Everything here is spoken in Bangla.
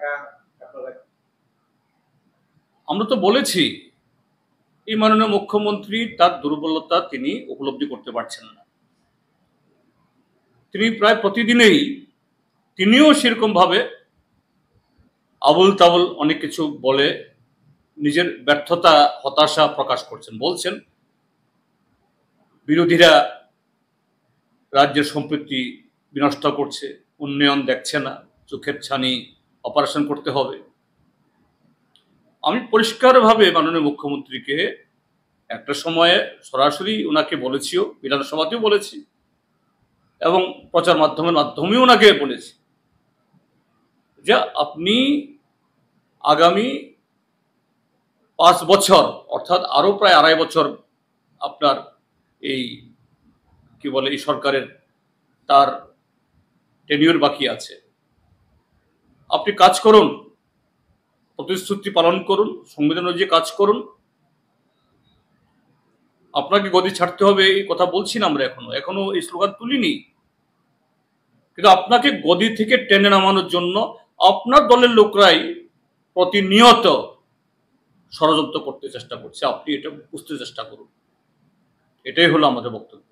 দেখা আপনারা? আমরা তো বলেছি এই মাননীয় মুখ্যমন্ত্রী তার দুর্বলতা তিনি উপলব্ধি করতে পারছেন না। তিনি প্রায় প্রতিদিনেই তিনিও সেরকম ভাবে আবুল তাবুল অনেক কিছু বলে নিজের ব্যর্থতা হতাশা প্রকাশ করছেন। বলছেন বিরোধীরা রাজ্যের সম্পত্তি বিনষ্ট করছে, উন্নয়ন দেখছে না, চোখের ছানি অপারেশন করতে হবে। আমি পরিষ্কারভাবে মাননীয় মুখ্যমন্ত্রীকে একটা সময়ে সরাসরি ওনাকে বলেছিও, বিধানসভাতেও বলেছি এবং প্রচার মাধ্যমেও ওনাকে বলেছি যে আপনি আগামী 5 বছর অর্থাৎ আরো প্রায় 2.5 বছর আপনার এই কি বলে এই সরকারের তার টেনিউর বাকি আছে। আপনি কাজ করুন, প্রতিশ্রুতি পালন করুন, সংবিধান অনুযায়ী কাজ করুন। আপনাকে গদি ছাড়তে হবে এই কথা বলছি না আমরা, এখনো এই স্লোগান তুলিনি, কিন্তু আপনাকে গদি থেকে টেনে নামানোর জন্য আপনার দলের লোকরাই প্রতিনিয়ত ষড়যন্ত্র করতে চেষ্টা করছে। আপনি এটা বুঝতে চেষ্টা করুন। এটাই হলো আমাদের বক্তব্য।